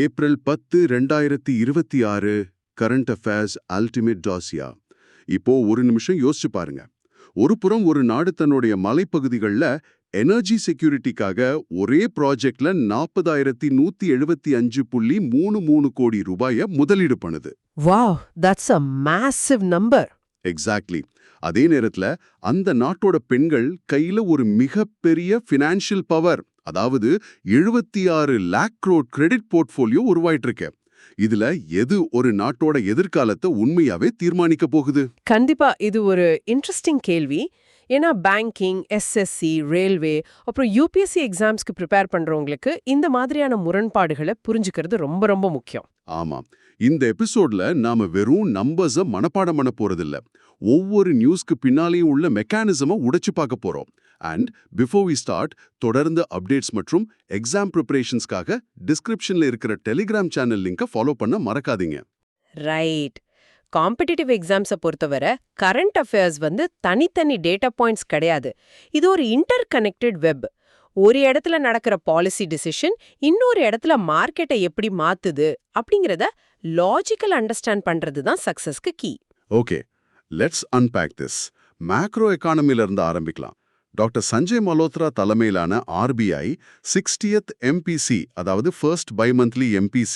April 10, 2026 current affairs ultimate டாசியா. இப்போ ஒரு நிமிஷம் யோசிச்சு பாருங்க. ஒரு புறம் ஒரு நாடு தன்னுடைய மலைப்பகுதிகளில் எனர்ஜி செக்யூரிட்டிக்காக ஒரே ப்ராஜெக்ட்ல 40,175.33 கோடி ரூபாயை முதலீடு பண்ணுது. Wow, that's a massive number. Exactly. அதே நேரத்துல அந்த நாட்டோட பெண்கள் கையில ஒரு மிகப்பெரிய ஃபினான்ஷியல் பவர், அதாவது 76 லேக் crore கிரெடிட் போர்ட்ஃபோலியோ உருவாயிட்டு இருக்கு. இதுல எது ஒரு நாட்டோட எதிர்காலத்தை உண்மையாவே தீர்மானிக்க போகுது? கண்டிப்பா இது ஒரு இன்ட்ரெஸ்டிங் கேள்வி. ஏன்னா பேங்கிங், எஸ்எஸ்சி, ரயில்வே, அப்புறம் யூபிஎஸ்சி எக்ஸாம்ஸ்க்கு ப்ரிப்பேர் பண்றவங்களுக்கு இந்த மாதிரியான முரண்பாடுகளை புரிஞ்சுக்கிறது ரொம்ப ரொம்ப முக்கியம். ஆமா, இந்த எபிசோட்ல நாம வெறும் நம்பர்ஸ மனப்பாடம் பண்ண போறதில்ல. ஒவ்வொரு நியூஸ்க்கு பின்னாலேயும் உள்ள மெக்கானிசமை உடைச்சு பார்க்க போறோம். அண்ட் பிஃபோர் வி ஸ்டார்ட், தொடர்ந்து அப்டேட்ஸ் மற்றும் எக்ஸாம் ப்ரிப்பரேஷன்ஸ்க்காக டிஸ்கிரிப்ஷன்ல இருக்கிற டெலிகிராம் சேனல் லிங்கை ஃபாலோ பண்ண மறக்காதீங்க. ரைட். காம்படிட்டிவ் எக்ஸாம்ஸை பொறுத்தவரை கரண்ட் அஃபேர்ஸ் தனித்தனி டேட்டா பாயிண்ட்ஸ் கிடையாது. இது ஒரு இன்டர் கனெக்டட் வெப். ஒரு இடத்துல நடக்கிற பாலிசி டிசிஷன் இன்னொரு இடத்துல மார்க்கெட்டை எப்படி மாத்துது அப்படிங்கறத லாஜிக்கல் அண்டர்ஸ்டாண்ட் பண்றது தான் சக்சஸ்க்கு key. Okay, let's unpack this. Macro எக்கானமில இருந்து ஆரம்பிக்கலாம். டாக்டர் சஞ்சய் மல்ஹோத்ரா தலைமையிலான ஆர்பிஐ 60th MPC, அதாவது ஃபர்ஸ்ட் பைமந்த்லி MPC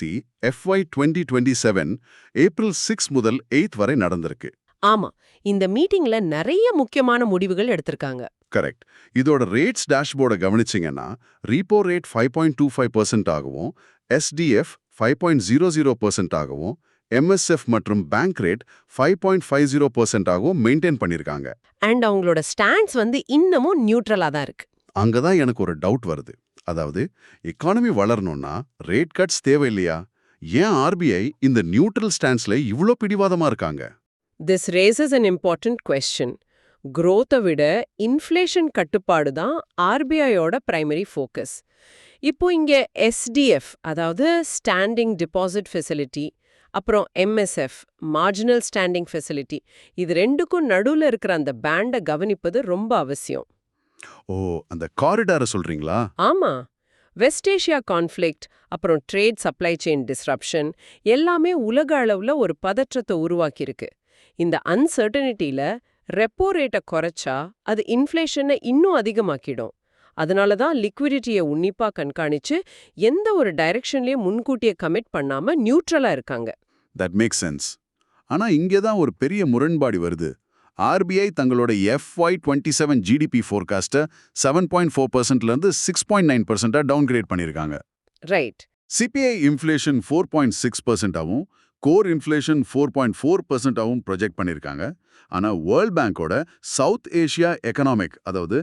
FY 2027 ஏப்ரல் 6 முதல் 8 வரை நடந்திருக்கு. ஆமா, இந்த மீட்டிங்ல நிறைய முக்கியமான முடிவுகள் எடுத்திருக்காங்க. கரெக்ட். இதோட ரேட்ஸ் டேஷ்போர்டை கவனிச்சிங்கன்னா ரீப்போ ரேட் 5.25% ஆகவும், SDF 5.00% ஆகவும், MSF மற்றும் பேங்க் ரேட் 5.50% ஆகவும் மெயின்டைன் பண்ணிருக்காங்க. அண்ட் அவங்களோட ஸ்டாண்ட்ஸ் இன்னமும் நியூட்ரலா தான் இருக்கு. அங்கதான் எனக்கு ஒரு டவுட் வருது. அதாவது எக்கானமி வளரணும்னா ரேட் கட்ஸ் தேவையில்லையா? ஏன் ஆர்பிஐ இந்த நியூட்ரல் ஸ்டாண்ட்ஸ்ல இவ்ளோ பிடிவாதமா இருக்காங்க? This races an important question. growth-ஐ விட இன்ஃப்ளேஷன் கட்டுப்பாடு தான் ஆர்பிஐயோட பிரைமரி ஃபோக்கஸ். இப்போ இங்க SDF, அதாவது ஸ்டாண்டிங் டெபாசிட் ஃபெசிலிட்டி, அப்புறம் MSF, மார்ஜினல் ஸ்டாண்டிங் ஃபெசிலிட்டி, இது ரெண்டுக்கும் நடுவுல இருக்கிற அந்த பேண்டை கவனிப்பது ரொம்ப அவசியம். ஓ, அந்த காரிடாரை சொல்றீங்களா? ஆமா, வெஸ்ட் ஏஷியா கான்ஃப்ளிக்ட், அப்புறம் ட்ரேட் சப்ளை செயின் டிஸ்ரப்ஷன் எல்லாமே உலக அளவுல ஒரு பதற்றத்தை உருவாக்கியிருக்கு. இந்த அன்சர்டனிட்டியில ரெப்போ ரேட்டை குறைச்சா அது இன்ஃப்ளேஷனை இன்னும் அதிகமாக்கிடும். அதனால தான் லிக்விடிட்டியை உன்னிப்பா கண்காணிச்சு எந்த ஒரு டைரக்ஷன்லயும் முன்கூட்டியே கமிட் பண்ணாம நியூட்ரலா இருக்காங்க. That makes sense. ஆனா இங்கே தான் ஒரு பெரிய முரண்பாடு வருது. ஆர்பிஐ தங்களோட FY 27 ஜிடிபி ஃபோர்காஸ்ட்டை 7.4%ல இருந்து 6.9% டவுன்கிரேட் பண்ணியிருக்காங்க. ரைட். சிபிஐ இன்ஃப்ளேஷன் 4.6% ஆகவும், கோர் இன்ஃப்ளேஷன் 4.4% ஆகவும் ப்ரொஜெக்ட் பண்ணியிருக்காங்க. ஆனா வேர்ல்ட் பேங்கோட சவுத் ஏஷியா எக்கனாமிக், அதாவது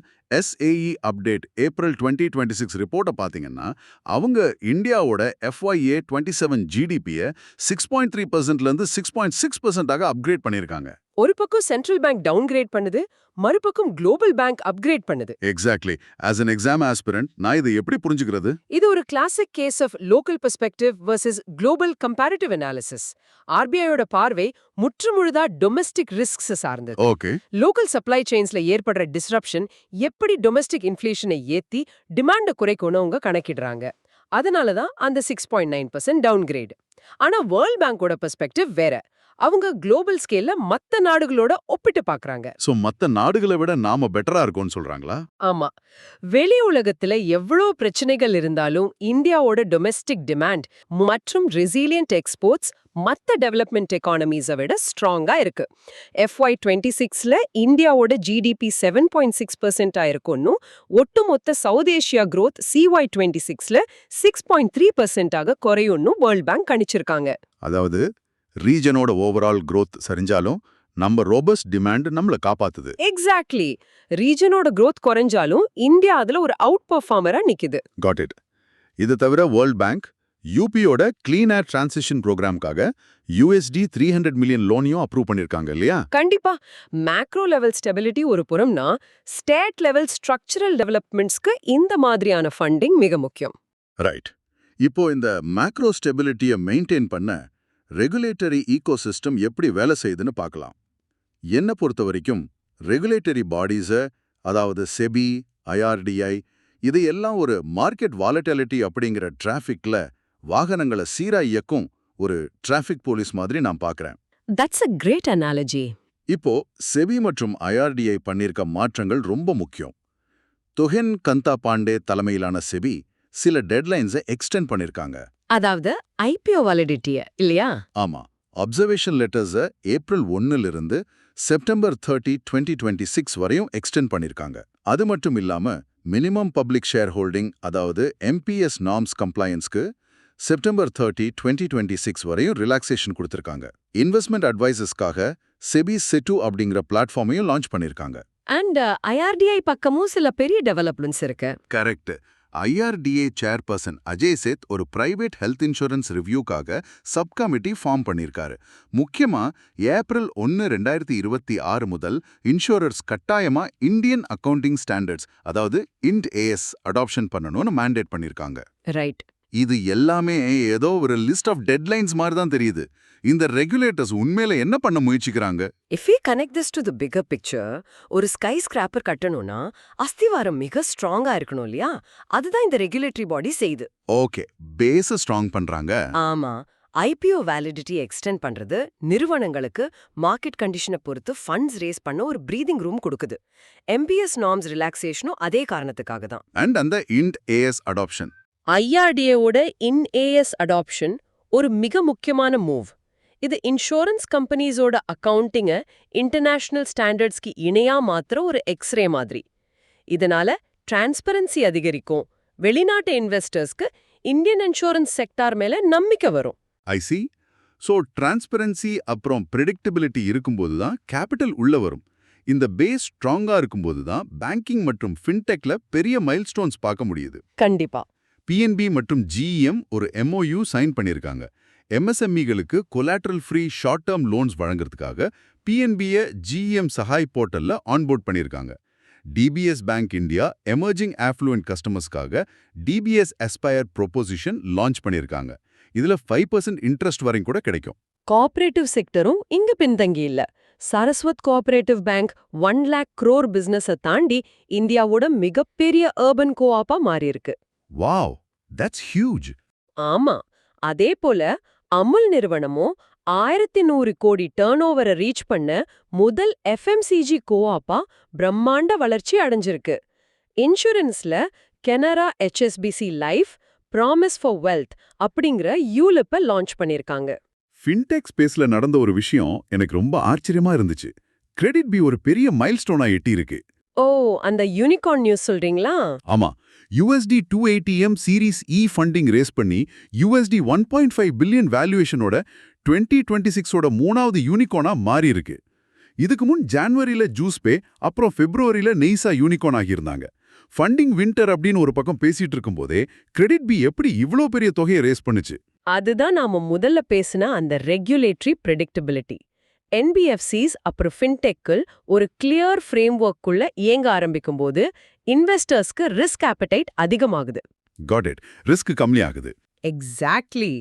SAE அப்டேட் ஏப்ரல் 2026 ரிப்போர்ட்டை பார்த்தீங்கன்னா அவங்க இந்தியாவோட FY 27 ஜிடிபியை 6.3%ல இருந்து 6.6% அப்கிரேட் பண்ணியிருக்காங்க. ஒரு பக்கம் சென்ட்ரல் பேங்க் டவுன்கிரேட் பண்ணுது, மறுபக்கம் குளோபல் பேங்க் அப்கிரேட் பண்ணுது. Exactly. As an exam aspirant நான் இதை எப்படி புரிஞ்சுக்கிறது? இது ஒரு classic case of local perspective versus global comparative analysis. ஆர்பிஐயோட பார்வை முற்றுமுழுதா டொமெஸ்டிக் ரிஸ்க்ஸ் சார்ந்தது. ஓகே. லோக்கல் சப்ளை செயின்ஸ்ல ஏற்படுற டிஸ்ரப்ஷன் எப்படி டொமெஸ்டிக் இன்ஃப்ளேஷனை ஏத்தி டிமாண்டை குறைக்கணும் அவங்க கணக்கிடுறாங்க. அதனால தான் அந்த 6.9% டவுன்கிரேட். ஆனா வேர்ல்ட் பேங்கோட பெர்ஸ்பெக்டிவ் வேற. அவங்க குளோபல் ஸ்கேல்ல மத்த நாடுகளோட ஒப்பிட்டு பார்க்கறாங்க. சோ மத்த நாடுகளை விட நாம பெட்டரா இருக்கோம்னு சொல்றாங்களா? ஆமா, வெளி உலகத்துல எவ்வளவு பிரச்சனைகள் இருந்தாலும் இந்தியாவோட டொமெஸ்டிக் டிமாண்ட் மற்றும் ரெசிலியன்ட் எக்ஸ்போர்ட்ஸ் மத்த டெவலப்மெண்ட் எக்கானமிஸை விட ஸ்ட்ராங்கா இருக்கு. FY 26ல இந்தியாவோட GDP 7.6% ஆயிருக்கும்னு, ஒட்டுமொத்த சவுத் ஏஷியா growth CY 26ல 6.3% குறையும்னு வேர்ல்ட் பேங்க் கணிச்சிருக்காங்க. அதாவது ரீஜனோட ஓவரால் growth சரிஞ்சாலும் நம்ம ரோபஸ்ட் டிமாண்ட் நம்மள காப்பாத்துது. எக்ஸாக்ட்லி. ரீஜனோட growth குறைஞ்சாலும் இந்தியா அதுல ஒரு அவுட் பெர்ஃபார்மரா நிக்குது. Got it. இது தவிர வேர்ல்ட் பேங்க் யூபியோட கிளீன் ஏர் டிரான்சிஷன் ப்ரோக்ராம்காக USD 300 மில்லியன் லோனையும் அப்ரூவ் பண்ணிருக்காங்க இல்லையா? கண்டிப்பா. மேக்ரோ லெவல் ஸ்டெபிலிட்டி ஒரு புறம்னா, ஸ்டேட் லெவல் ஸ்ட்ரக்சரல் டெவலப்மெண்ட்ஸ்க்கு இந்த மாதிரியான ஃபண்டிங் மிக முக்கியம். ரைட். இப்போ இந்த மேக்ரோ ஸ்டெபிலிட்டியை மெயின்டைன் பண்ண ரெகுலேட்டரி ஈகோசிஸ்டம் எப்படி வேலை செய்யுதுன்னு பார்க்கலாம். என்ன பொறுத்த வரைக்கும் ரெகுலேட்டரி பாடிஸை, அதாவது செபி, IRDI, இதையெல்லாம் ஒரு மார்க்கெட் வாலட்டிலிட்டி அப்படிங்கிற டிராஃபிக்ல வாகனங்களை சீரா இயக்கும் ஒரு டிராஃபிக் போலீஸ் மாதிரி நான் பார்க்கறேன். That's a great analogy. இப்போ செபி மற்றும் ஐஆர்டிஐ பண்ணியிருக்க மாற்றங்கள் ரொம்ப முக்கியம். தொஹென் கந்தா பாண்டே தலைமையிலான செபி சில டெட்லைன்ஸை எக்ஸ்டெண்ட் பண்ணிருக்காங்க. அதாவது ஐபிஓ வேலிடிட்டிய இல்லையா? ஆமா, அப்சர்வேஷன் லெட்டர்ஸை ஏப்ரல் 1 இருந்து செப்டம்பர் 30, 2026 வரையும் எக்ஸ்டெண்ட் பண்ணிருக்காங்க. அது மட்டும் இல்லாம மினிமம் பப்ளிக் ஷேர் ஹோல்டிங், அதாவது எம்பிஎஸ் நார்ம்ஸ் கம்ப்ளையன்ஸ்க்கு செப்டம்பர் 30, 2026 வரையும் ரிலாக்ஸேஷன் கொடுத்திருக்காங்க. இன்வெஸ்ட்மெண்ட் அட்வைசர்ஸ்க்காக செபி செட்டு அப்படிங்கிற பிளாட்ஃபார்மையும் லான்ச் பண்ணிருக்காங்க. அண்ட் ஐஆர்டிஐ பக்கமும் சில பெரிய டெவலப்மெண்ட்ஸ் இருக்கு. Correct. IRDA chairperson Ajay Seth ஒரு பிரைவேட் ஹெல்த் இன்சூரன்ஸ் ரிவ்யூக்காக சப் கமிட்டி ஃபார்ம் பண்ணியிருக்காரு. முக்கியமா ஏப்ரல் 1, 2026 முதல் இன்சூரர்ஸ் கட்டாயமா இந்தியன் அக்கவுண்டிங் ஸ்டாண்டர்ட்ஸ், அதாவது இண்ட் ஏஎஸ் அடாப்ஷன் பண்ணணும்னு மேண்டேட் பண்ணியிருக்காங்க. ரைட். இது எல்லாமே ஏதோ ஒரு லிஸ்ட் ஆஃப் டெட்லைன்ஸ் மாதிரி தான் தெரியுது. இந்த ரெகுலேட்டர்ஸ் உண்மையில என்ன பண்ண முயற்சிக்கிறாங்க? If we connect this to the bigger picture, ஒரு ஸ்கை ஸ்கிராப்பர் கட்டணும்னா அஸ்திவாரம் மிக ஸ்ட்ராங்கா இருக்கணும் இல்லையா? அதுதான் இந்த ரெகுலேட்டரி பாடி செய்யுது. ஓகே, பேஸ ஸ்ட்ராங் பண்றாங்க. ஆமா. ஐபிஓ வேலிடிட்டி எக்ஸ்டெண்ட் பண்றது நிறுவனங்களுக்கு மார்க்கெட் கண்டிஷனை பொறுத்து ஃபண்ட்ஸ் ரேஸ் பண்ண ஒரு பிரீதிங் ரூம் கொடுக்குது. எம்பிஎஸ் நார்ம்ஸ் ரிலாக்ஸேஷனும் அதே காரணத்துக்காக தான். அண்ட் அந்த இண்ட் ஏஎஸ் அடாப்ஷன், ஐஆர்டிஏவோட இன்ஏஎஸ் அடாப்ஷன் ஒரு மிக முக்கியமான மூவ். இது இன்சூரன்ஸ் கம்பெனிஸோட அக்கவுண்டிங்கை இன்டர்நேஷனல் ஸ்டாண்டர்ட்ஸ்க்கு இணையா மாத்திர ஒரு எக்ஸ்ரே மாதிரி. இதனால டிரான்ஸ்பரன்சி அதிகரிக்கும், வெளிநாட்டு இன்வெஸ்டர்ஸ்க்கு இந்தியன் இன்சூரன்ஸ் செக்டார் மேல நம்பிக்கை வரும். ஐ சி. ஸோ டிரான்ஸ்பரன்சி அப்புறம் ப்ரெடிக்டபிலிட்டி இருக்கும்போது தான் கேபிட்டல் உள்ள வரும். இந்த பேஸ் ஸ்ட்ராங்கா இருக்கும்போது தான் பேங்கிங் மற்றும் ஃபின்டெக்ல பெரிய மைல்ஸ்டோன்ஸ் பார்க்க முடியுது. கண்டிப்பா. பிஎன்பி மற்றும் ஜிஇஎம் ஒரு எம்ஓயு சைன் பண்ணியிருக்காங்க. எம்எஸ்எம்இகளுக்கு collateral free short term loans வழங்குறதுக்காக பிஎன்பியை ஜிஇஎம் சஹாய் போர்ட்டல்ல ஆன்போர்ட் பண்ணியிருக்காங்க. DBS bank India emerging affluent கஸ்டமர்ஸ்க்காக டிபிஎஸ் அஸ்பயர் ப்ரொபோசிஷன் லான்ச் பண்ணியிருக்காங்க. இதுல 5% இன்ட்ரெஸ்ட் வரையும் கூட கிடைக்கும். கோஆபரேட்டிவ் செக்டரும் இங்க பின்தங்கி இல்ல. Saraswat cooperative bank 1 lakh crore பிசினஸை தாண்டி இந்தியாவோட மிகப்பெரிய அர்பன் கோஆப்பா மாறியிருக்கு. Wow, that's huge. ஆமா. அதே போல அமுல் நிறுவனமும் 1100 கோடி டர்ன் ஓவரை ரீச் பண்ண முதல் எஃப்எம்சிஜி கோஆப்பா பிரம்மாண்ட வளர்ச்சி அடைஞ்சிருக்கு. இன்சூரன்ஸ்ல Canara HSBC life, promise for wealth அப்படிங்கிற யூலிப்பை லான்ச் பண்ணிருக்காங்க. ஃபின்டெக் ஸ்பேஸ்ல நடந்த ஒரு விஷயம் எனக்கு ரொம்ப ஆச்சரியமா இருந்துச்சு. கிரெடிட் பி ஒரு பெரிய மைல்ஸ்டோனா எட்டியிருக்கு. ஓ, அந்த யூனிகார்ன் நியூஸ் சொல்றீங்களா? ஆமா, USD 280M சீரீஸ் இ ஃபண்டிங் ரேஸ் பண்ணி USD 1.5 பில்லியன் வேல்யூவேஷனோட 2026ஓட 3வது யூனிகார்னா மாறி இருக்கு. இதுக்கு முன் ஜான்வரியில ஜூஸ்பே, அப்புறம் பிப்ரவரியில நெய்சா யூனிகார்ன் ஆகியிருந்தாங்க. ஃபண்டிங் வின்டர் அப்படின்னு ஒரு பக்கம் பேசிட்டு இருக்கும்போதே கிரெடிட் பி எப்படி இவ்ளோ பெரிய தொகையை ரேஸ் பண்ணுச்சு? அதுதான் நாம முதல்ல பேசின அந்த ரெகுலேட்டரி ப்ரெடிக்டபிலிட்டி. என்பிஎஃப்சிஸ் அப்புறம் ஃபின்டெக்கில் ஒரு கிளியர் ஃப்ரேம்வொர்க்குள்ள இயங்க ஆரம்பிக்கும்போது இன்வெஸ்டர்ஸ்க்கு ரிஸ்க் ஆப்படைட் அதிகமாகுது. காட் இட், ரிஸ்க் கம்மியாகுது. எக்ஸாக்ட்லி.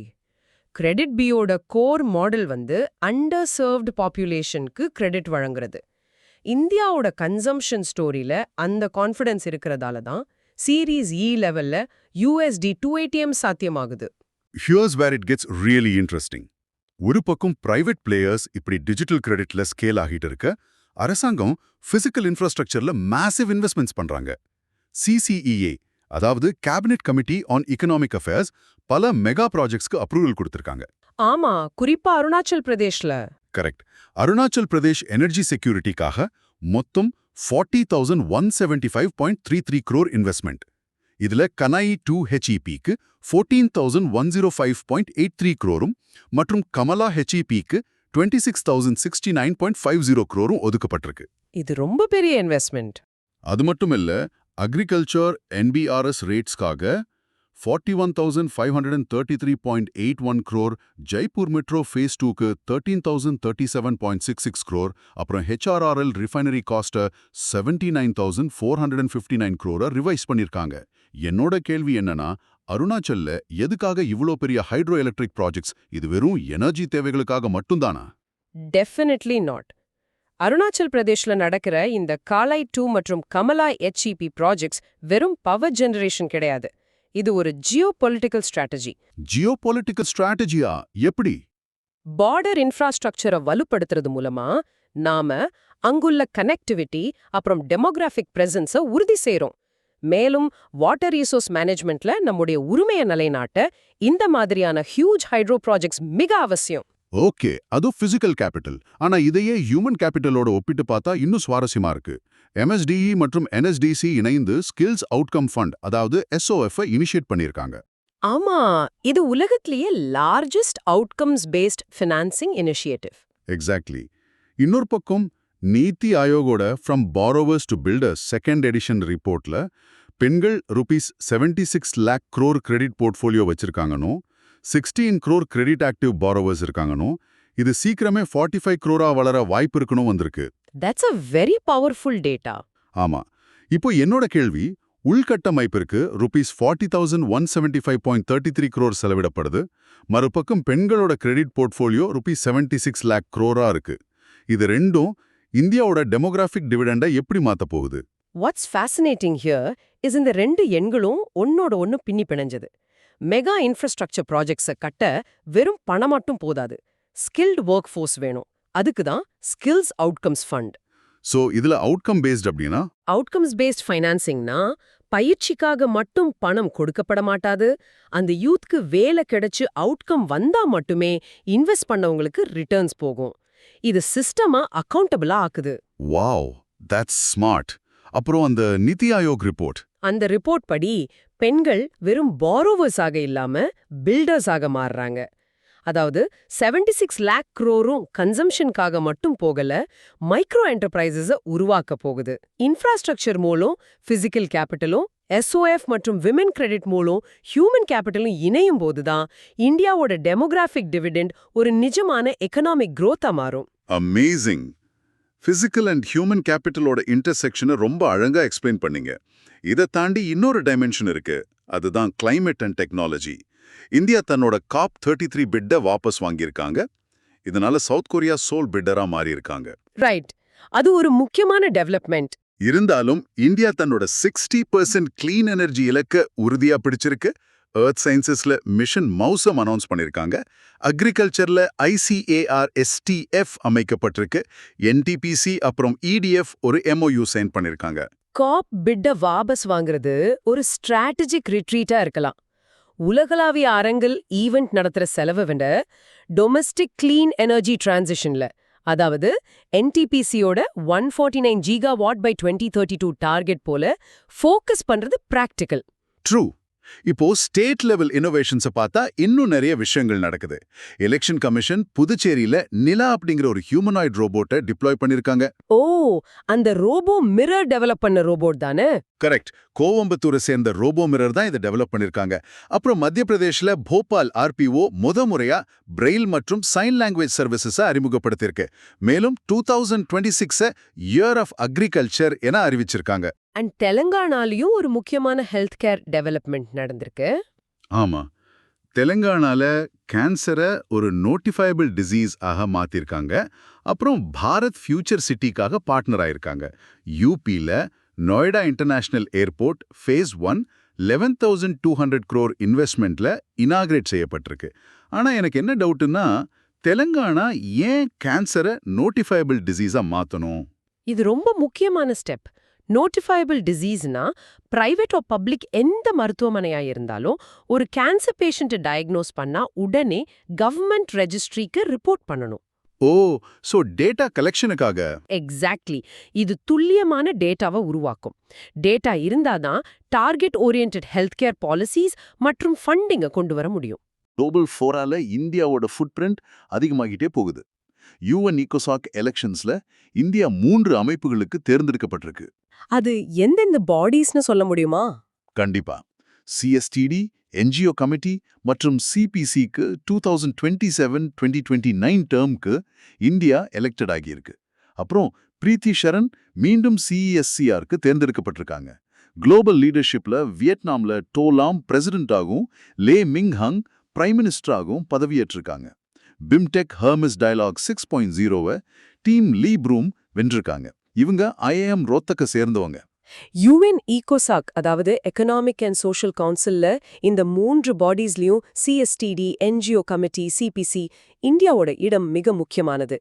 கிரெடிட் பியோட கோர் மாடல் அண்டர் சர்வ்டு பாப்புலேஷனுக்கு கிரெடிட் வழங்குறது. இந்தியாவோட கன்சம்ஷன் ஸ்டோரியில அந்த கான்ஃபிடன்ஸ் இருக்கிறதால தான் சீரீஸ் இ லெவல்ல USD 280M சாத்தியமாகுது. Here's where it gets really interesting. ஒரு பக்கம் பிரைவேட் பிளேயர்ஸ் இப்படி டிஜிட்டல் கிரெடிட்ல ஸ்கேல் ஆகிட்டு இருக்க, அரசாங்கம் பிசிக்கல் இன்ஃப்ராஸ்ட்ரக்சர்ல மேசிவ் இன்வெஸ்ட்மெண்ட்ஸ் பண்றாங்க. CCEA, அதாவது cabinet committee on economic affairs, பல மெகா ப்ராஜெக்ட்ஸ்க்கு அப்ரூவல் கொடுத்திருக்காங்க. ஆமா, குறிப்பா அருணாச்சல் பிரதேஷ்ல. கரெக்ட். அருணாச்சல் பிரதேஷ் எனர்ஜி செக்யூரிட்டிக்காக மொத்தம் 40,175.33 crore இன்வெஸ்ட்மெண்ட். இதுல கனாய் 2 HEPக்கு 14,105.83 crore மற்றும் கமலா HEPக்கு 26,069.50 crore ஒதுக்கப்பட்டிருக்கு. இது ரொம்ப பெரிய இன்வெஸ்ட்மெண்ட். அது மட்டும் இல்ல, agriculture NBRS ரேட்ஸ்க்காக 41,533.81 crore, Jaipur metro face 2க்கு 13,037.66 crore, அப்புறம் HRRL ரிஃபைனரி காஸ்ட்டை 79,459 crore ரிவைஸ் பண்ணிருக்காங்க. என்னோட கேள்வி என்னன்னா, அருணாச்சல்ல எதுக்காக இவ்ளோ பெரிய ஹைட்ரோ எலக்ட்ரிக் ப்ராஜெக்ட்ஸ்? இது வெறும் எனர்ஜி தேவைகளுக்காக மட்டும்தானா? Definitely not. அருணாச்சல் பிரதேஷ்ல நடக்கிற இந்த காலாய் 2 மற்றும் கமலா HEP ப்ராஜெக்ட்ஸ் வெறும் பவர் ஜெனரேஷன் கிடையாது. இது ஒரு ஜியோபொலிட்டிக்கல் ஸ்ட்ராட்டஜி. ஜியோபொலிட்டிக்கல் ஸ்ட்ராட்டஜியா? எப்படி? பார்டர் இன்ஃப்ராஸ்ட்ரக்சரை வலுப்படுத்துறது மூலமா நாம அங்குள்ள கனெக்டிவிட்டி அப்புறம் டெமோகிராஃபிக் பிரசன்ஸை உறுதி செய்றோம். மேலும் வாட்டர் ரிசோர்ஸ் மேனேஜ்மெண்ட்ல நம்முடைய உரிமையை நிலைநாட்ட இந்த மாதிரியான ஹியூஜ் ஹைட்ரோ ப்ராஜெக்ட்ஸ் மிக அவசியம். ஓகே, அது பிசிக்கல் கேபிட்டல். ஆனா இதையே ஹியூமன் கேபிட்டலோட ஒப்பிட்டு பார்த்தா இன்னும் சுவாரஸ்யமா இருக்கு. MSDE மற்றும் NSDC இணைந்து ஸ்கில்ஸ் அவுட்கம் ஃபண்ட், அதாவது SOF இனிஷியேட் பண்ணியிருக்காங்க. ஆமா, இது உலகத்திலேயே largest outcomes based financing initiative. Exactly. இன்னொரு பக்கம் நீத்தி ஆயோகோட from borrowers to builders second edition ரிப்போர்ட்ல பெண்கள் ₹76 lakh crore கிரெடிட் போர்ட்ஃபோலியோ வச்சிருக்காங்கன்னு, 16 crore கிரெடிட் ஆக்டிவ் பாரோவர்ஸ் இருக்காங்கன்னு, இது சீக்கிரமே 45 crore வளர வாய்ப்பு இருக்கணும் வந்திருக்கு. That's a very powerful data. ஆமா. இப்போ என்னோட கேள்வி, உள்கட்டமைப்பிற்கு ₹40,175.33 crore செலவிடப்படுது. மறுபக்கம் பெண்களோட கிரெடிட் போர்ட்ஃபோலியோ ₹76 lakh crore இருக்கு. இது ரெண்டும் இந்தியாவோட டெமோகிராஃபிக் டிவிடெண்டை எப்படி மாத்த போகுது? What's fascinating here is இந்த ரெண்டு எண்களும் ஒன்னோட ஒன்னு பின்னி பிணைஞ்சது. மெகா இன்ஃப்ராஸ்ட்ரக்சர் ப்ராஜெக்ட்ஸை கட்ட வெறும் பணம் மட்டும் போதாது, ஸ்கில்டு ஒர்க் ஃபோர்ஸ் வேணும். அதுக்கு தான் ஸ்கில்ஸ் அவுட்கம்ஸ் ஃபண்ட். சோ இதுல அவுட்கம் பேஸ்ட் அப்படின்னா? அவுட்கம்ஸ் பேஸ்ட் ஃபைனான்சிங்னா பயிற்சிக்காக மட்டும் பணம் கொடுக்கப்பட மாட்டாது. அந்த யூத்க்கு வேலை கிடைச்சு அவுட்கம் வந்தா மட்டுமே இன்வெஸ்ட் பண்ணவங்களுக்கு ரிட்டர்ன்ஸ் போகும். இது சிஸ்டமா அக்கவுண்டபிளா ஆக்குது. Wow, that's smart. அப்புறம் அந்த நிதி ஆயோக் ரிப்போர்ட். அந்த ரிப்போர்ட் படி பெண்கள் வெறும் பாரோவர்ஸ் ஆக இல்லாம பில்டர்ஸ் ஆக மாறுறாங்க. அதாவது 76 lakh crore கன்சம்ஷனுக்காக மட்டும் போகல, மைக்ரோ என்டர்பிரைசஸ உருவாக்க போகுது. இன்ஃப்ராஸ்ட்ரக்சர் மூலம் பிசிக்கல் கேபிட்டலும், SOF மற்றும் விமென் கிரெடிட் மூலம் ஹியூமன் கேபிட்டலும் இணையும் போதுதான் இந்தியாவோட டெமோகிராஃபிக் டிவிடெண்ட் ஒரு நிஜமான எக்கனாமிக் growth-ஆ மாறும். அமேசிங். பிசிக்கல் அண்ட் ஹியூமன் கேபிட்டலோட இன்டர்செக்ஷனை ரொம்ப அழகா எக்ஸ்பிளைன் பண்ணீங்க. இதை தாண்டி இன்னொரு டைமென்ஷன் இருக்கு, அதுதான் கிளைமேட் அண்ட் டெக்னாலஜி. இந்தியா தன்னோட COP33 பிட்டை வாபஸ் வாங்கியிருக்காங்க. இதனால சவுத் கொரியா சோல் பிட்டரா மாறியிருக்காங்க. ரைட், அது ஒரு முக்கியமான டெவலப்மெண்ட். இருந்தாலும் இந்தியா தன்னோட 60% கிளீன் எனர்ஜி இலக்க உறுதியா பிடிச்சிருக்கு. எர்த் சயின்சஸ்ல மிஷன் மௌசம் அனௌன்ஸ் பண்ணிருக்காங்க. அக்ரிகல்ச்சர்ல ICAR-STF அமைக்கப்பட்டிருக்கு. NTPC அப்புறம் EDF ஒரு MOU சைன் பண்ணிருக்காங்க. காப் பிட்ட வாபஸ் வாங்குறது ஒரு ஸ்ட்ராட்டஜிக் ரிட்ரீட்டா இருக்கலாம். உலகளாவிய அரங்கில் ஈவெண்ட் நடத்துற செலவை விட டொமெஸ்டிக் கிளீன் எனர்ஜி டிரான்சிஷன்ல, அதாவது NTPCயோட 149 gigawatt by 2032 டார்கெட் போல ஃபோக்கஸ் பண்றது பிராக்டிக்கல். ட்ரூ. இப்போ ஸ்டேட் லெவல் இன்னோவேஷன்ஸை பார்த்தா இன்னும் நிறைய விஷயங்கள் நடக்குது. எலெக்ஷன் கமிஷன் புதுச்சேரியில நிலா அப்படிங்கிற ஒரு ஹியூமனாய்ட் ரோபோட்டை டிப்ளாய் பண்ணிருக்காங்க. ஓ, அந்த ரோபோ மிரர் டெவலப் பண்ண ரோபோட் தானே? கரெக்ட். கோவம்பத்தூரை சேர்ந்த ரோபோ மிரர் தான் இதை டெவலப் பண்ணிருக்காங்க. அப்புறம் மத்திய பிரதேஷ்ல போபால் RPO முறையா பிரெயில் மற்றும் சைன் லாங்குவேஜ் சர்வீசஸை அறிமுகப்படுத்தியிருக்கு. மேலும் 2026 இயர் ஆஃப் அக்ரிகல்ச்சர் என அறிவிச்சிருக்காங்க. அண்ட் தெலங்கானாலையும் ஒரு முக்கியமான ஹெல்த் கேர் டெவலப்மெண்ட் நடந்திருக்கு. ஆமா, தெலங்கானால கேன்சரை ஒரு நோட்டிஃபையபிள் டிசீஸ் ஆக மாத்திருக்காங்க. அப்புறம் பாரத் ஃபியூச்சர் சிட்டிக்காக பார்ட்னர் ஆயிருக்காங்க. UPல Noida international airport phase 1 11,200 crore இன்வெஸ்ட்மெண்ட்ல இனாகிரேட் செய்யப்பட்டிருக்கு. ஆனா எனக்கு என்ன டவுட்னா, தெலங்கானா ஏன் கேன்சரை நோட்டிஃபையபிள் டிசீஸா மாத்தணும்? இது ரொம்ப முக்கியமான step. Notifiable டிசீஸ்னா private R public எந்த மருத்துவமனையா இருந்தாலும் ஒரு கேன்சர் பேஷண்ட்டை டயக்னோஸ் பண்ணா உடனே கவர்மெண்ட் ரெஜிஸ்ட்ரிக்கு ரிப்போர்ட் பண்ணணும். ஓ, சோ டேட்டா கலெக்ஷனுக்காக. எக்ஸாக்ட்லி. இது துல்லியமான டேட்டாவை உருவாக்கும். டேட்டா இருந்தாதான் target oriented health care policies மற்றும் ஃபண்டிங்கை கொண்டு வர முடியும். குளோபல் ஃபோரால இந்தியாவோட ஃபுட் பிரிண்ட் அதிகமாகிட்டே போகுது. UN ECOSOC எலெக்ஷன்ஸ்ல இந்தியா 3 அமைப்புகளுக்கு தேர்ந்தெடுக்கப்பட்டிருக்கு. அது எந்தெந்த பாடிஸ்னு சொல்ல முடியுமா? கண்டிப்பா. CSTD, NGO கமிட்டி மற்றும் CPCக்கு 2027-2029 டேர்ம்க்கு இந்தியா எலெக்டட் ஆகியிருக்கு. அப்புறம் பிரீத்தி ஷரண் மீண்டும் CESCRக்கு தேர்ந்தெடுக்கப்பட்டிருக்காங்க. குளோபல் லீடர்ஷிப்ல வியட்நாம்ல டோ லாம் பிரசிடென்டாகவும் லே மிங் ஹங் பிரைம் மினிஸ்டராகவும் பதவியேற்றிருக்காங்க. பிம்டெக் ஹெர்மஸ் டயலாக் 6.0 டீம் லீ ப்ரூம் வென்றிருக்காங்க. இவங்க IIM ரோத்தக்க சேர்ந்தவங்க. யுஎன் ஈகோசாக் அதாவது எக்கனாமிக் அண்ட் சோஷியல் கவுன்சில்ல இந்த 3 பாடிஸ்லயும் சிஎஸ்டிடி, என்ஜிஓ கமிட்டி, சிபிசி இந்தியாவோட இடம் மிக முக்கியமானது.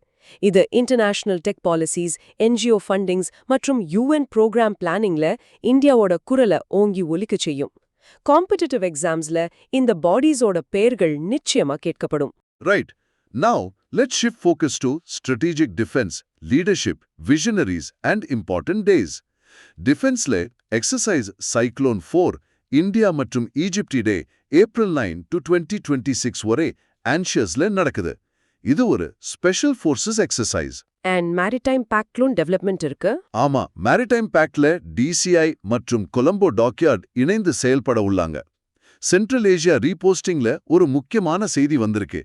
இது international tech policies, NGO fundings மற்றும் யுஎன் ப்ரோக்ராம் பிளானிங்ல இந்தியாவோட குரலை ஓங்கி ஒலிக்கச் செய்யும். காம்படிட்டிவ் எக்ஸாம்ஸ்ல இந்த பாடிஸோட பெயர்கள் நிச்சயமா கேட்கப்படும். Right. Now, let's shift focus to strategic defense, leadership, visionaries and important days. Defense-ல exercise Cyclone 4, இந்தியா மற்றும் ஈஜிப்ட் இடையே ஏப்ரல் 9 to 2026 வரை ஆன்ஷியஸ்ல நடக்குது. இது ஒரு special forces exercise. And maritime பேக்ட்லும் டெவலப்மெண்ட் இருக்கு. ஆமா, மேரிடைம் பேக்ட்ல டிசிஐ மற்றும் கொலம்போ டாக்யார்ட் இணைந்து செயல்பட உள்ளாங்க. சென்ட்ரல் ஏசியா ரீபோஸ்டிங்ல ஒரு முக்கியமான செய்தி வந்திருக்கு.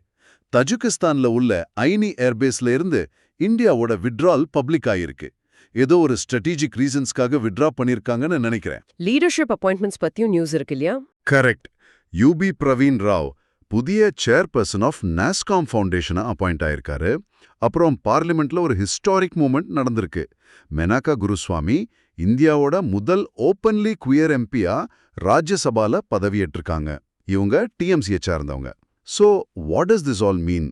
தஜிகிஸ்தான்ல உள்ள ஐனி ஏர்பேஸ்ல இருந்து இந்தியாவோட விட்ரால் பப்ளிக் ஆயிருக்கு. ஏதோ ஒரு ஸ்ட்ராட்டஜிக் ரீசன்ஸ்க்காக விட்ரா பண்ணிருக்காங்கன்னு நினைக்கிறேன். லீடர்ஷிப் அப்பாயின்ட்மெண்ட்ஸ் பத்தியும் நியூஸ் இருக்கு இல்லையா? கரெக்ட். யூபி பிரவீன் ராவ் புதிய சேர்பர்சன் ஆஃப் நாஸ்காம் ஃபவுண்டேஷனா அப்பாயிண்ட் ஆயிருக்காரு. அப்புறம் பார்லிமெண்ட்ல ஒரு ஹிஸ்டாரிக் மூமெண்ட் நடந்திருக்கு. மெனாகா குருஸ்வாமி இந்தியாவோட முதல் ஓப்பன்லி குயர் எம்பியா ராஜ்யசபால பதவியேற்றிருக்காங்க. இவங்க டிஎம்சியை சார்ந்தவங்க. So, what does this all mean?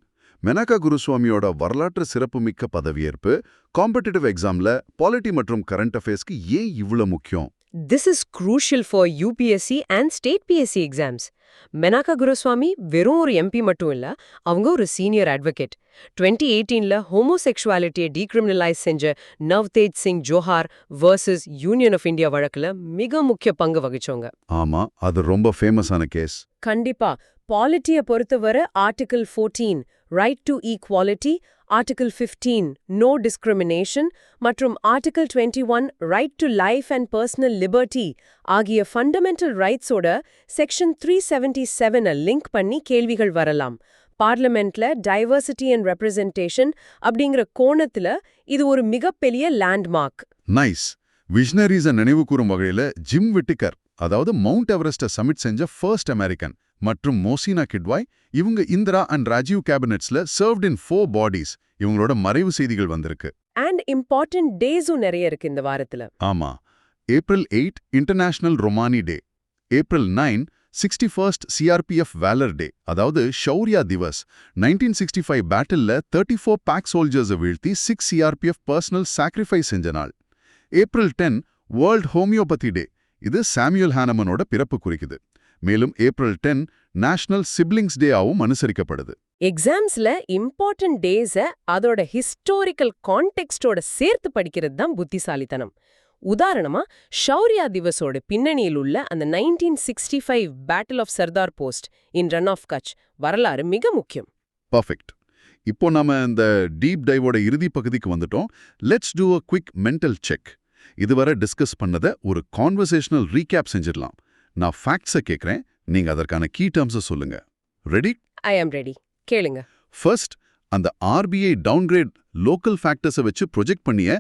மெனாகா குருஸ்வாமியோட வரலாற்று சிறப்புமிக்க பதவியேற்பு காம்படிட்டிவ் எக்ஸாம்ல பாலிட்டி மற்றும் கரண்ட் அஃபேர்ஸ்க்கு ஏன் இவ்வளவு முக்கியம்? This is crucial for UPSC and state PSC exams. மெனாகா Guruswamy வெறும் ஒரு எம்பி மட்டும் இல்ல, அவங்க ஒரு சீனியர் அட்வொகேட். 2018ல ஹோமோசெக்சுவாலிட்டியை டீக்ரிமினலைஸ் செஞ்ச Navtej Singh Johar versus union of India வழக்குல மிக முக்கிய பங்கு வகிச்சவங்க. ஆமா, அது ரொம்ப ஃபேமஸான கேஸ். கண்டிப்பா. பாலிட்டியை பொறுத்தவரை article 14 right to equality, article 15 no discrimination மற்றும் article 21 right to life and personal liberty ஆகிய ஃபண்டமெண்டல் ரைட்ஸோட செக்ஷன் 377 லிங்க் பண்ணி கேள்விகள் வரலாம். பார்லிமெண்ட்ல டைவர்சிட்டி அண்ட் ரெப்ரசன்டேஷன் அப்படிங்கிற கோணத்துல இது ஒரு மிகப்பெரிய லேண்ட்மார்க். நைஸ். விஷனரிஸை நினைவு கூறும் வகையில ஜிம் விட்டிகர், அதாவது மவுண்ட் எவரெஸ்ட சமிட் செஞ்ச ஃபர்ஸ்ட் அமெரிக்கன், மற்றும் மோசினா கிட்வாய், இவங்க இந்திரா அண்ட் ராஜீவ் கேபினெட்ஸ்ல சர்வ்ட் இன் 4 பாடிஸ். இவங்களோட மறைவு செய்திகள் வந்திருக்கு. அண்ட் இம்பார்ட்டன்ட் டேஸும் நிறைய இருக்கு இந்த வாரத்துல. ஆமா, ஏப்ரல் 8 இன்டர்நேஷனல் ரொமானி டே, ஏப்ரல் 9 61st சிஆர்பிஎஃப் வேலர் டே, அதாவது ஷௌர்யா திவஸ். 1965 பேட்டில்ல 34 பாக் சோல்ஜர்ஸை வீழ்த்தி 6 சிஆர்பிஎஃப் பர்சனல் சாக்ரிஃபைஸ் செஞ்ச நாள். ஏப்ரல் 10 வேர்ல்ட் ஹோமியோபதி டே, இது சாமுவல் ஹானமனோட பிறப்பு குறிக்குது. மேலும் ஏப்ரல் 10 நேஷனல் சிப்லிங்ஸ் டே ஆவும் அனுசரிக்கப்படுது. எக்ஸாம்ஸ்ல இம்பார்ட்டன்ட் டேஸ அதோட ஹிஸ்டாரிக்கல் கான்டெக்ஸ்டோட சேர்த்து படிக்கிறது தான் புத்திசாலித்தனம். உதாரணமா ஷௌர்யா திவஸோட பின்னணியில் உள்ள அந்த 1965 battle of Sardar post in Rann of Kutch வரலாறு மிக முக்கியம். பர்ஃபெக்ட். இப்போ நாம இந்த டீப் டைவோட இறுதி பகுதிக்கு வந்துட்டோம். Let's do a quick mental check. இதுவரை டிஸ்கஸ் பண்ணதை ஒரு கான்வர்சேஷனல் ரீகேப் செஞ்சிடலாம். நான் ஃபேக்ட்ஸை கேட்குறேன், நீங்க அதற்கான கீ டேர்ம்ஸை சொல்லுங்க. ரெடி? I am ready. கேளுங்க. ஃபர்ஸ்ட், அந்த ஆர்பிஐ டவுன்கிரேட் லோக்கல் ஃபேக்டர்ஸை வச்சு ப்ரொஜெக்ட் பண்ணிய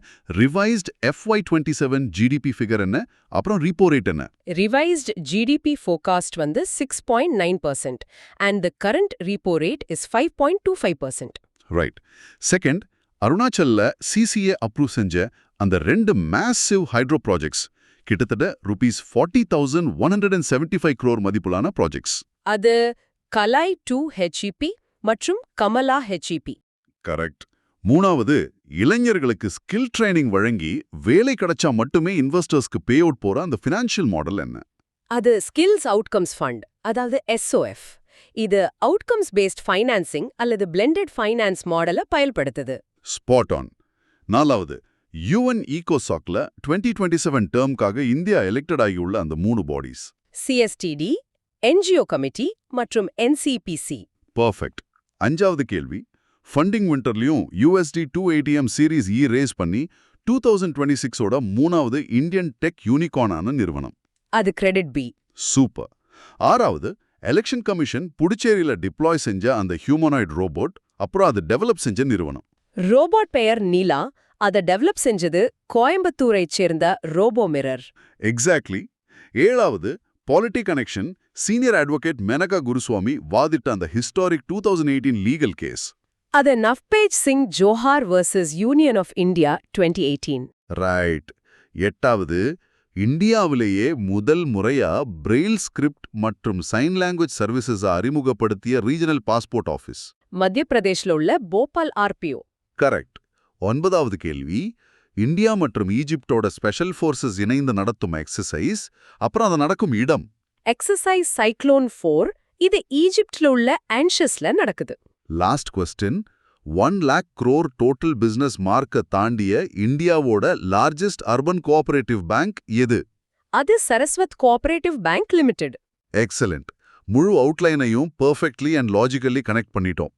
ரிவைஸ்ட் FY27 ஜிடிபி ஃபிகர் என்ன? அப்புறம் ரீப்போ ரேட் என்ன? ரிவைஸ்ட் ஜிடிபி ஃபோகாஸ்ட் வந்து 6.9% and the current repo rate is 5.25%. Right. Second, அருணாச்சல்ல சிசிஏ அப்ரூவ் செஞ்ச அந்த 2 மேசிவ் ஹைட்ரோ ப்ராஜெக்ட்ஸ் கிட்டத்தட்ட ₹175 crore மதிப்புலான ப்ராஜெக்ட்ஸ். அது கலாய் 2 HEP மற்றும் கமலா HEP. கரெக்ட். மூணாவது, இளைஞர்களுக்கு ஸ்கில் ட்ரைனிங் வழங்கி வேலை கிடைச்சா மட்டுமே இன்வெஸ்டர்ஸ்க்கு பே அவுட் போற அந்த ஃபினான்ஷியல் மாடல் என்ன? அது ஸ்கில்ஸ் அவுட்கம்ஸ் ஃபண்ட், அதாவது SOF. இது அவுட்கம்ஸ் பேஸ்ட் ஃபைனான்சிங் அல்லது பிளெண்டட் ஃபைனான்ஸ் மாடலை பயன்படுத்துது. Spot on. நாலாவது, யுஎன் ஈகோசாக்ல 2027 டேர்ம்காக இந்தியா எலெக்டட் ஆகியுள்ள அந்த 3 பாடிஸ். CSTD, என்ஜிஓ கமிட்டி மற்றும் NCPC. பர்ஃபெக்ட். அஞ்சாவது கேள்வி, ஃபண்டிங் விண்டர்லயும் USD 280M சீரீஸ் ரேஸ் பண்ணி 2026ஓட 3வது இந்தியன் டெக் யூனிகார்னான நிறுவனம். அது கிரெடிட் பி. சூப்பர். ஆறாவது, எலெக்ஷன் கமிஷன் புதுச்சேரியில டிப்ளாய் செஞ்ச அந்த ஹியூமனாய்டு ரோபோட், அப்புறம் அது டெவலப் செஞ்ச நிறுவனம். ரோபோட் பெயர் நீலா, அதை டெவலப் செஞ்சது கோயம்புத்தூரைச் சேர்ந்த ரோபோ மிரர். எக்ஸாக்ட்லி. ஏழாவது, polity connection senior advocate Menaka Guruswamy வாதிட்ட அந்த ஹிஸ்டாரிக் 2018 லீகல் கேஸ். அது Navtej Singh Johar versus union of India 2018. Right. எட்டாவது, இந்தியாவிலேயே முதல் முறையா பிரெயில் ஸ்கிரிப்ட் மற்றும் சைன் லாங்குவேஜ் சர்வீசஸ் அறிமுகப்படுத்திய ரீஜனல் பாஸ்போர்ட் ஆஃபீஸ். மத்திய பிரதேஷ்ல உள்ள போபால் ஆர்பிஓ. கரெக்ட். 9வது கேள்வி, இந்தியா மற்றும் ஈஜிப்டோட ஸ்பெஷல் ஃபோர்சஸ் இணைந்து நடத்தும் எக்ஸசைஸ், அப்புறம் அது நடக்கும் இடம். எக்ஸசைஸ் சைக்ளோன் 4 இது ஈஜிப்ட்ல உள்ள ஆன்ஷஸ்ல நடக்குது. Last question, 1 lakh crore total business மார்க்க தாண்டிய இந்தியாவோட லார்ஜஸ்ட் அர்பன் கோஆபரேட்டிவ் பேங்க் எது? அது Saraswat cooperative bank limited. Excellent. முழு அவுட்லைனையும் பெர்ஃபெக்ட்லி அண்ட் லாஜிக்கலி கனெக்ட் பண்ணிட்டோம்.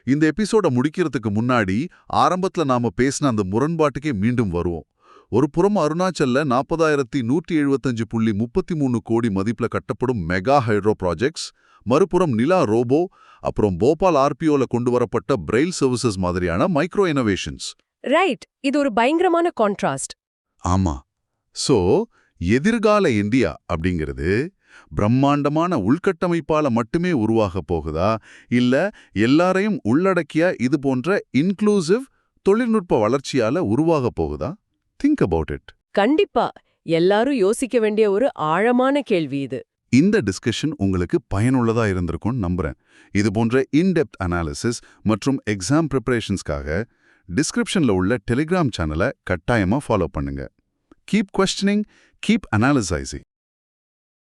இந்த எபிசோட முடிக்கிறதுக்கு முன்னாடி ஆரம்பத்துல நாம பேசின அந்த முரண்பாட்டுக்கே மீண்டும் வருவோம். ஒரு புறம் அருணாச்சல்ல 40,175.33 கோடி மதிப்புல கட்டப்படும் மெகா ஹைட்ரோ ப்ராஜெக்ட்ஸ், மறுபுறம் நிலா ரோபோ, அப்புறம் போபால் ஆர்பிஓல கொண்டு வரப்பட்ட பிரெயில் சர்வீசஸ் மாதிரியான மைக்ரோ இனோவேஷன்ஸ். ரைட், இது ஒரு பயங்கரமான கான்ட்ராஸ்ட். ஆமா. சோ எதிர்கால இந்தியா அப்படிங்கிறது பிரம்மாண்டமான உள்கட்டமைப்பால மட்டுமே உருவாக போகுதா, இல்ல எல்லாரையும் உள்ளடக்கிய இது போன்ற இன்க்ளூசிவ் தொழில்நுட்ப வளர்ச்சியால உருவாக போகுதா? Think about it. கண்டிப்பா எல்லாரும் யோசிக்க வேண்டிய ஒரு ஆழமான கேள்வி இது. இந்த டிஸ்கஷன் உங்களுக்கு பயனுள்ளதா இருந்திருக்கும்னு நம்புறேன். இது போன்ற இன்டெப்த் அனாலிசிஸ் மற்றும் எக்ஸாம் ப்ரிப்பரேஷன்ஸ்க்காக டிஸ்கிரிப்ஷன்ல உள்ள டெலிகிராம் சேனலை கட்டாயமா ஃபாலோ பண்ணுங்க. Keep questioning, keep அனாலிசைசிங்.